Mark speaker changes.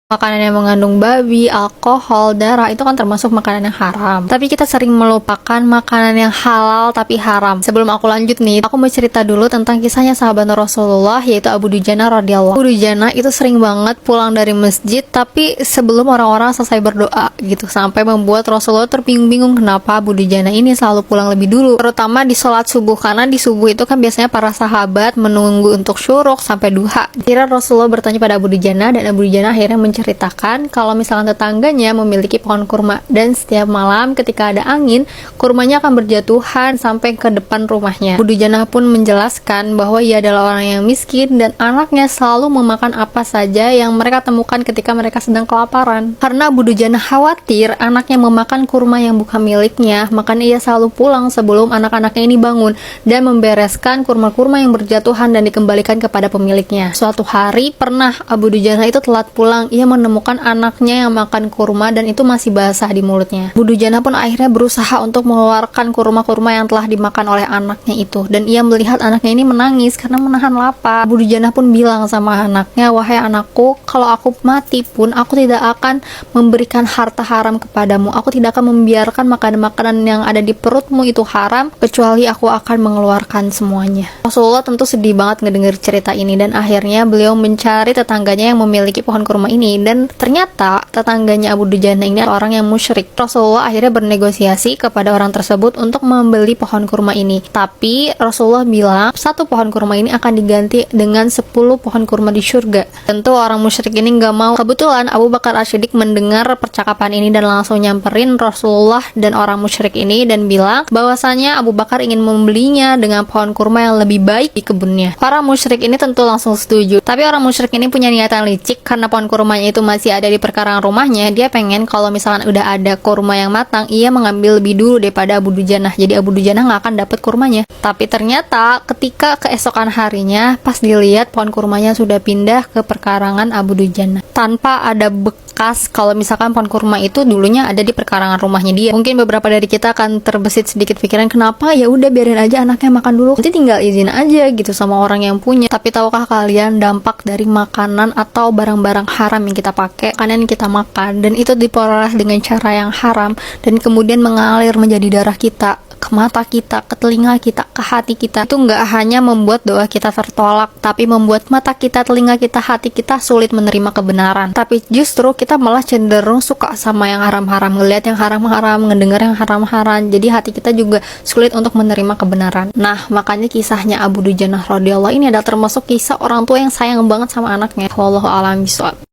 Speaker 1: Makanan yang mengandung babi, alkohol, darah itu kan termasuk makanan yang haram. Tapi kita sering melupakan makanan yang halal tapi haram. Sebelum aku lanjut nih, aku mau cerita dulu tentang kisahnya sahabat Rasulullah, yaitu Abu Dujana radhiyallahu. Abu Dujana itu sering banget pulang dari masjid, tapi sebelum orang-orang selesai berdoa gitu, sampai membuat Rasulullah terbingung-bingung kenapa Abu Dujana ini selalu pulang lebih dulu, terutama di sholat subuh, karena di subuh itu kan biasanya para sahabat menunggu untuk syuruk sampai duha. Kira Rasulullah bertanya pada Abu Dujana, dan Abu Dujana akhirnya menceritakan kalau misalkan tetangganya memiliki pohon kurma, dan setiap malam ketika ada angin, kurmanya akan berjatuhan sampai ke depan rumahnya. Abu Dujana pun menjelaskan bahwa ia adalah orang yang miskin dan anaknya selalu memakan apa saja yang mereka temukan ketika mereka sedang kelaparan. Karena Abu Dujana khawatir anaknya memakan kurma yang bukan miliknya, makanya ia selalu pulang sebelum anak-anaknya ini bangun dan membereskan kurma-kurma yang berjatuhan dan dikembalikan kepada pemiliknya. Suatu hari pernah Abu Dujana itu telat pulang. Ia menemukan anaknya yang makan kurma dan itu masih basah di mulutnya. Abu Dujana pun akhirnya berusaha untuk mengeluarkan kurma-kurma yang telah dimakan oleh anaknya itu, dan ia melihat anaknya ini menangis karena menahan lapar. Abu Dujana pun bilang sama anaknya, "Wahai anakku, kalau aku mati pun aku tidak akan memberikan harta haram kepadamu. Aku tidak akan membiarkan makanan-makanan yang ada di perutmu itu haram, kecuali aku akan mengeluarkan semuanya." Rasulullah tentu sedih banget ngedenger cerita ini, dan akhirnya beliau mencari tetangganya yang memiliki pohon kurma ini, dan ternyata tetangganya Abu Dujana ini adalah orang yang musyrik. Rasulullah akhirnya bernegosiasi kepada orang tersebut untuk membeli pohon kurma ini, tapi Rasulullah bilang satu pohon kurma ini akan diganti dengan 10 pohon kurma di surga. Tentu orang musyrik ini nggak mau. Kebetulan Abu Bakar As-Siddiq mendengar percakapan ini dan langsung nyamperin Rasulullah dan orang musyrik ini dan bilang bahwasanya Abu Bakar ingin membelinya dengan pohon kurma yang lebih baik di kebunnya. Para musyrik ini tentu langsung setuju, tapi orang musyrik ini punya niatan licik. Karena pohon kurmanya itu masih ada di perkarangan rumahnya, dia pengen kalau misalkan udah ada kurma yang matang, ia mengambil lebih dulu daripada Abu Dujana. Jadi Abu Dujana nggak akan dapat kurmanya. Tapi ternyata ketika keesokan harinya, pas dilihat pohon kurmanya sudah pindah ke perkarangan Abu Dujana tanpa ada bekas kalau misalkan pohon kurma itu dulunya ada di perkarangan rumahnya dia. Mungkin beberapa dari kita akan terbesit sedikit pikiran, kenapa ya udah biarin aja anaknya makan dulu, nanti tinggal izin aja gitu sama orang yang punya. Tapi tahukah kalian dampak dari makanan atau barang-barang haram yang kita pakai, makanan yang kita makan, dan itu diperoleh dengan cara yang haram, dan kemudian mengalir menjadi darah kita, ke mata kita, ke telinga kita, ke hati kita, itu nggak hanya membuat doa kita tertolak, tapi membuat mata kita, telinga kita, hati kita sulit menerima kebenaran. Tapi justru kita malah cenderung suka sama yang haram-haram, ngelihat yang haram-haram, ngedengar yang haram-haram, jadi hati kita juga sulit untuk menerima kebenaran. Nah, makanya kisahnya Abu Dujana radhiyallahu ini adalah termasuk kisah orang tua yang sayang banget sama anaknya. Wallahu a'lam bishawab.